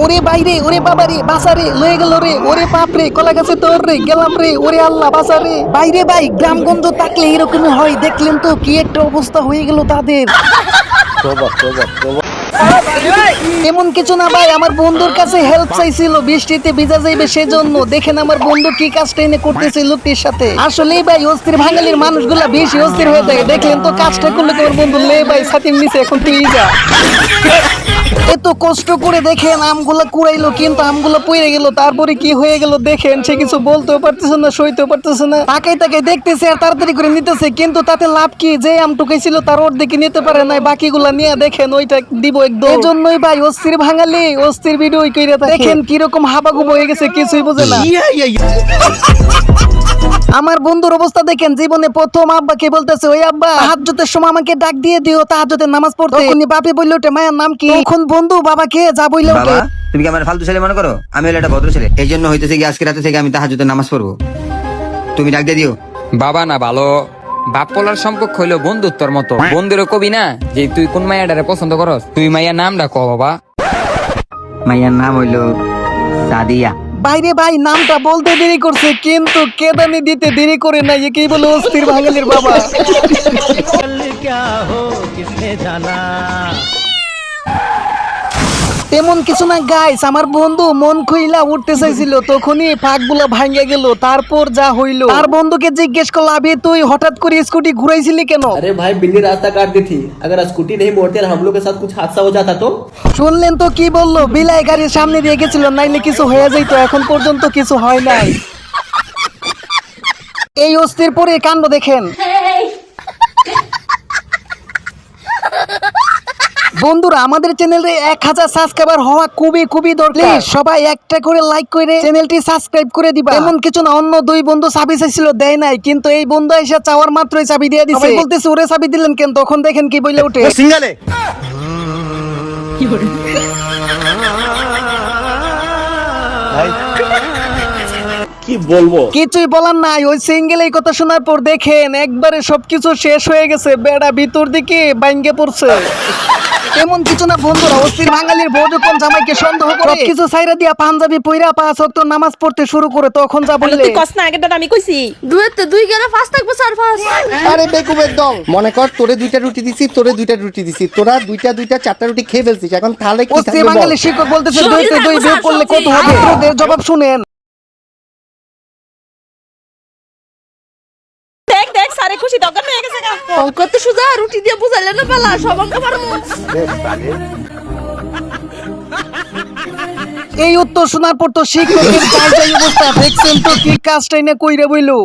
ওরে বাইরে, ওরে বাবা রে, বাসা রে, লয়ে গেল রে, ওরে বাপ রে, কলা গাছে তোর রে, গেলাম রে, ওরে আল্লাহ বাসা রে। বাইরে ভাই, গ্রামগঞ্জ থাকলে এরকমই হয়, দেখলেন তো কি একটা অবস্থা হয়ে গেল তাদের। এমন কিছু না ভাই, আমার বন্ধুর কাছে হেল্প চাইছিল, বৃষ্টিতে ভিজা যাইবে সেজন্য। দেখেন আমার বন্ধু কি কাজটা এনে করতেছে লোকটির সাথে। আসলেই ভাই অস্থির বাঙালির মানুষগুলা বেশি অস্থির হয়ে থাকে। দেখলেন তো কাজটা করলো কি আমার বন্ধু, লে ভাই ছাতির নিচে এখন তুই যা। এত কষ্ট করে দেখেন আমগুলা কুড়াইলো, কিন্তু আমগুলা পড়ে গেল। তারপরে কি হয়ে গেল দেখেন, সে কিছু বলতেও পারতেছে না, সইতেও পারতেছে না। তাকাই তাকাই দেখতেছে আর তাড়াতাড়ি করে নিতেছে, কিন্তু তাতে লাভ কি? যে আম টুকাইছিল তার অর্ধেকই নিতে পারে নাই, বাকিগুলা নিয়ে দেখেন ওইটা দিব একদম। এই জন্যই ভাই অস্থির বাঙালি অস্থির ভিডিও কইরা থাকে। দেখেন কিরকম হাবাগুবো হয়ে গেছে, কিছুই বুঝে না। আমার বন্ধুর অবস্থা দেখেন, জীবনে প্রথম আব্বাকে বলতেছে, ওই আব্বা তাহাজ্জুদের সময় আমাকে ডাক দিয়ে দিও তাহাজ্জুদের নামাজ পড়তে। তখনই বাপি বলল ওঠে, মায়ের নাম কি? তখন বন্ধু বাবাকে যা বলল ওঠে, বাবা তুমি কি আমার ফালতু ছেলে মনে করো? আমি হলো একটা ভদ্র ছেলে, এই জন্য হইতেছে কি আজকে রাতে থেকে আমি তাহাজ্জুদের নামাজ পড়বো, তুমি ডাক দিয়ে দিও। বাবা না ভালো বাপ পোলার সম্পর্ক হইলো বন্ধুত্বর মতো। বন্ধুরও কবি না যে তুই কোন মাইয়াটারে পছন্দ করস, তুই মাইয়ার নামটা ক বাবা। মাইয়ার নাম হইলো সাদিয়া। বাইরে ভাই নামটা বলতে দেরি করছে, কিন্তু কেদানি দিতে দেরি করে নাই। একেই বলে অস্থির বাঙালির বাবা। তেমন কিছু না গাইস, আমার বন্ধু মন খুইলা উঠতে চাইছিল, তখনই ফাঁকগুলো ভাঙ্গে গেল। তারপর যা হইলো, তার বন্ধুকে জিজ্ঞেস করলো, আবে তুই হঠাৎ করে স্কুটি ঘুরাইছিলি কেন? अरे भाई बिल्ली रास्ता काट दी थी, अगर स्कूटी नहीं मोड़ते और हम लोग के साथ कुछ हादसा हो जाता तो। শুনলেন তো কি বললো, বিলাই গাড়ির সামনে দিয়ে গেছিল, নাইলে কিছু হয়ে যাইতো। এখন পর্যন্ত কিছু হয় নাই। এই অস্থির পরে কাণ্ড দেখেন। বন্ধুরা আমাদের চ্যানেলে 1000 সাবস্ক্রাইবার হওয়া খুবই খুবই দরকার। সবাই একটা করে লাইক করে চ্যানেলটি সাবস্ক্রাইব করে দিবা। এমন কিছু না, অন্য দুই বন্ধু চাবি চাইছিল, দেয় নাই, কিন্তু এই বন্ধু এসে চাওয়ার মাত্রই চাবি দিয়ে দিছে। বলতেছে ওরে চাবি দিলেন কেন? তখন দেখেন কি বলে ওঠে, সিঙ্গেলে কি বলবো, কিছুই বলার নাই। ওই সিঙ্গেল এই কথা শোনার পর দেখেন একবারে সবকিছু শেষ হয়ে গেছে, বেড়া ভিতর দিকে বাইঙ্গে পড়ছে। এমন কিছু না বন্ধুরা, অস্থির বাঙালির বউ যখন জামাইকে সন্দেহ করে সবকিছু ছাইরা দিয়া পাঞ্জাবি পইরা 5 ওয়াক্ত নামাজ পড়তে শুরু করে, তখন যা বললে, তুই কস না আগেরটা আমি কইছি দুইতে দুই গেলে ফার্স্ট থাকবো স্যার ফার্স্ট। আরে বেকুবের দল, মনে কর তোরে দুইটা রুটি দিছি, তোরা দুইটা চারটা রুটি খেয়ে ফেলছিস, এখন তাহলে কি অস্থির থাকবে বাঙালি বল? শিক্ষক বলতেছে দুইতে দুই বিয়োগ করলে কত হবে? ওদের জবাব শুনেন। দেখ দেখ সারে খুশি দরকার হয়ে গেছে গা। অঙ্ক তো সুজা, রুটি দিয়ে বুঝাইলে না পালা, সব অঙ্ক পারমু। এই উত্তর শোনার পর তো শিক্ষকের যাই অবস্থা, দেখছেন তো কি কাজটাই না কইরা বইলো।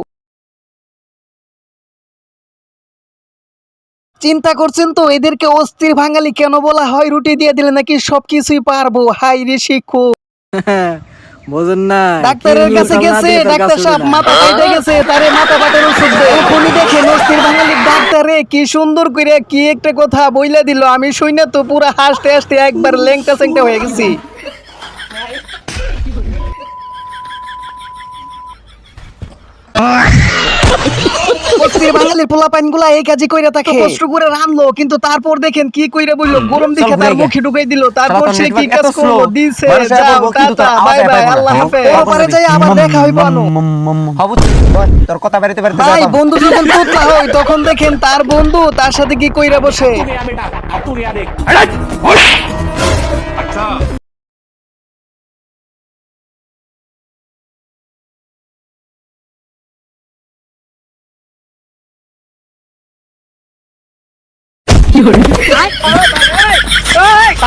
চিন্তা করছেন তো এদেরকে অস্থির বাঙালি কেন বলা হয়? রুটি দিয়ে দিলে নাকি সবকিছুই পারবো। হাই রে শিক্ষক, বোঝেন না, ডাক্তারের কাছে গেছে, ডাক্তার সাহেব মাথা কাটে গেছে, তারে মাথা বাটের ওষুধ দেয়। এখনই দেখেন অস্থির বাঙালির ডাক্তারে কি সুন্দর করে কি একটা কথা বইলা দিল। আমি শুনে তো পুরো হাসতে হাসতে একবার ল্যাংটা স্যাংটা হয়ে গেছি। অস্থির বাঙালির পোলাপাইন গুলা এই কাজই কইরা থাকে, কষ্ট করে রানলো, কিন্তু তারপর দেখেন কি কইরা বললো, গরম দেখে তার মুখে ঢুকাই দিল। তারপর সে কি কাজ করলো, দিছে যাও টাটা বাই বাই আল্লাহ হাফেজ। পরে যাই আবার দেখা হইব আনো। তোর কথা বেরোতে বেরোতে ভাই বন্ধু যখন তোতলা হয়, তখন দেখেন তার বন্ধু তার সাথে কি কইরা বসে।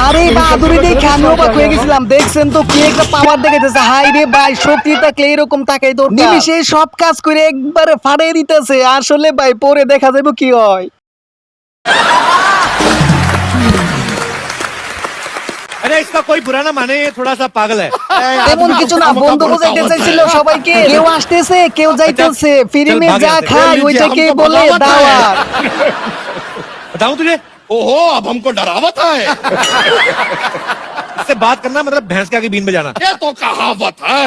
আরে বাহাদুরি দেখে আমি অবাক হয়ে গেছিলাম। দেখছেন তো কি একটা পাওয়ার দেখাইতেছে। হাই রে ভাই, শক্তি থাকলে এরকম তাকাই দরকার। নিমিষে সব কাজ করে একবারে ফাড়িয়ে দিতেছে। আসলে ভাই পরে দেখা যাবে কি হয়। अरे इसका कोई बुरा ना माने, ये थोड़ा सा पागल है। তেমন কিছু না, বন্ধু বোঝাইতে চাইছিল সবাইকে। কেউ আসতেছে কেউ যাইতেছে, ফিরিমে যা খায় ওইটাকে বলে দাওয়াত। बताऊं तुझे? ओहो अब हमको डरावता है। इससे बात करना मतलब भैंस के आगे बीन बजाना। ये तो कहावत है।